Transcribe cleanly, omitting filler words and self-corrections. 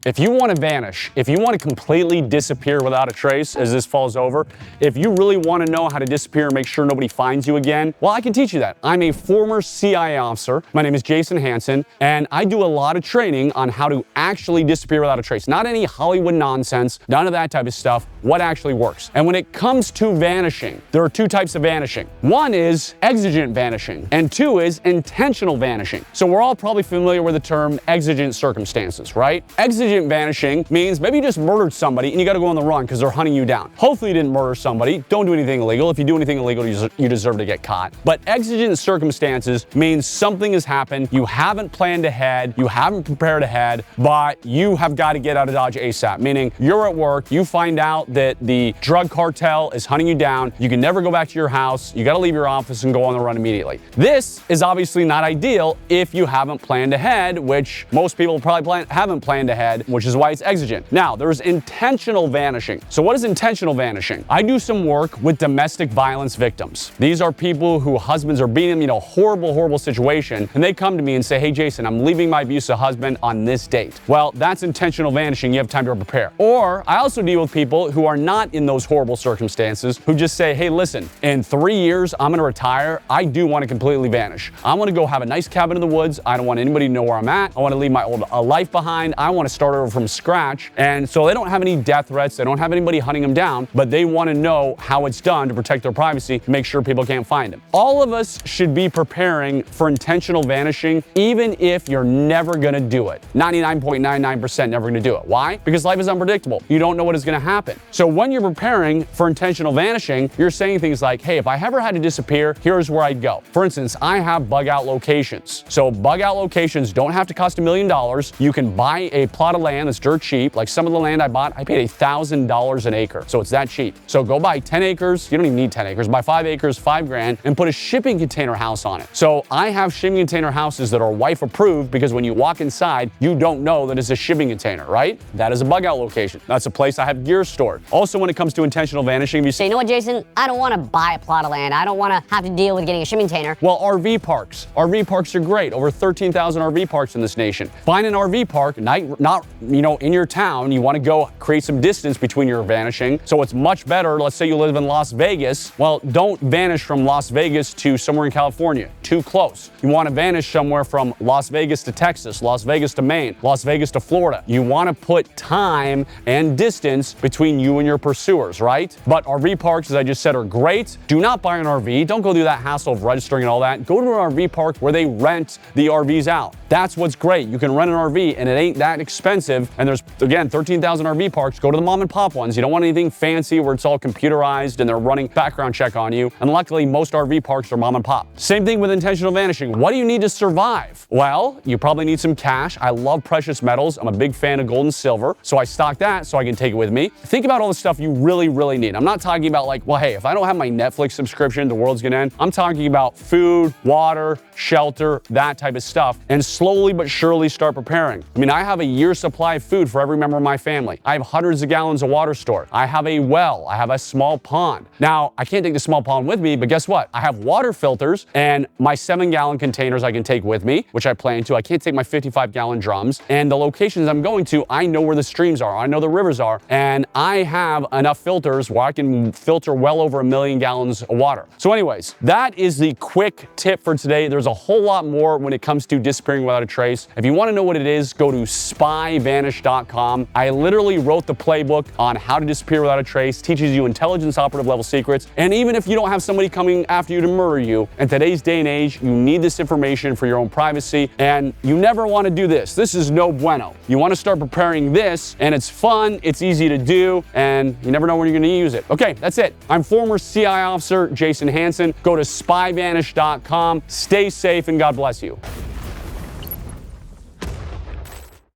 If you want to vanish, if you want to completely disappear without a trace as this falls over, if you really want to know how to disappear and make sure nobody finds you again, well, I can teach you that. I'm a former CIA officer. My name is Jason Hanson, and I do a lot of training on how to actually disappear without a trace. Not any Hollywood nonsense, none of that type of stuff, what actually works. And when it comes to vanishing, there are two types of vanishing. One is exigent vanishing, and two is intentional vanishing. So we're all probably familiar with the term exigent circumstances, right? Exigent vanishing means maybe you just murdered somebody and you got to go on the run because they're hunting you down. Hopefully you didn't murder somebody. Don't do anything illegal. If you do anything illegal, you deserve to get caught. But exigent circumstances means something has happened. You haven't planned ahead. You haven't prepared ahead, but you have got to get out of Dodge ASAP. Meaning you're at work. You find out that the drug cartel is hunting you down. You can never go back to your house. You got to leave your office and go on the run immediately. This is obviously not ideal if you haven't planned ahead, which most people probably haven't planned ahead, which is why it's exigent. Now, there's intentional vanishing. So what is intentional vanishing? I do some work with domestic violence victims. These are people who husbands are beating them, horrible, horrible situation. And they come to me and say, hey, Jason, I'm leaving my abusive husband on this date. Well, that's intentional vanishing. You have time to prepare. Or I also deal with people who are not in those horrible circumstances, who just say, hey, listen, in 3 years, I'm going to retire. I do want to completely vanish. I want to go have a nice cabin in the woods. I don't want anybody to know where I'm at. I want to leave my old life behind. I want to start over from scratch. And so they don't have any death threats. They don't have anybody hunting them down, but they want to know how it's done to protect their privacy, make sure people can't find them. All of us should be preparing for intentional vanishing, even if you're never going to do it. 99.99% never going to do it. Why? Because life is unpredictable. You don't know what is going to happen. So when you're preparing for intentional vanishing, you're saying things like, hey, if I ever had to disappear, here's where I'd go. For instance, I have bug out locations. So bug out locations don't have to cost $1 million. You can buy a plot of land that's dirt cheap. Like some of the land I bought, I paid $1,000 an acre. So it's that cheap. So go buy 10 acres. You don't even need 10 acres. Buy 5 acres, $5 grand, and put a shipping container house on it. So I have shipping container houses that are wife approved because when you walk inside, you don't know that it's a shipping container, right? That is a bug out location. That's a place I have gear stored. Also, when it comes to intentional vanishing, So you know what, Jason? I don't want to buy a plot of land. I don't want to have to deal with getting a shipping container. Well, RV parks. RV parks are great. Over 13,000 RV parks in this nation. Find an RV park, not in your town. You want to go create some distance between your vanishing. So it's much better. Let's say you live in Las Vegas. Well, don't vanish from Las Vegas to somewhere in California. Too close. You want to vanish somewhere from Las Vegas to Texas, Las Vegas to Maine, Las Vegas to Florida. You want to put time and distance between you and your pursuers, right? But RV parks, as I just said, are great. Do not buy an RV. Don't go through that hassle of registering and all that. Go to an RV park where they rent the RVs out. That's what's great. You can rent an RV and it ain't that expensive. And there's, again, 13,000 RV parks. Go to the mom and pop ones. You don't want anything fancy where it's all computerized and they're running background check on you. And luckily, most RV parks are mom and pop. Same thing with intentional vanishing. What do you need to survive? Well, you probably need some cash. I love precious metals. I'm a big fan of gold and silver. So I stock that so I can take it with me. Think about all the stuff you really, really need. I'm not talking about like, well, hey, if I don't have my Netflix subscription, the world's gonna end. I'm talking about food, water, shelter, that type of stuff. And slowly but surely start preparing. I mean, I have a year's supply of food for every member of my family. I have hundreds of gallons of water stored. I have a well. I have a small pond. Now, I can't take the small pond with me, but guess what? I have water filters and my 7-gallon containers I can take with me, which I plan to. I can't take my 55-gallon drums. And the locations I'm going to, I know where the streams are. I know the rivers are. And I have enough filters where I can filter well over 1 million gallons of water. So anyways, that is the quick tip for today. There's a whole lot more when it comes to disappearing without a trace. If you want to know what it is, go to spyvanish.com. I literally wrote the playbook on how to disappear without a trace, teaches you intelligence operative level secrets. And even if you don't have somebody coming after you to murder you, in today's day and age, you need this information for your own privacy. And you never want to do this. This is no bueno. You want to start preparing this, and it's fun, it's easy to do, and you never know when you're going to use it. Okay, that's it. I'm former CI officer Jason Hanson. Go to spyvanish.com. Stay safe and God bless you.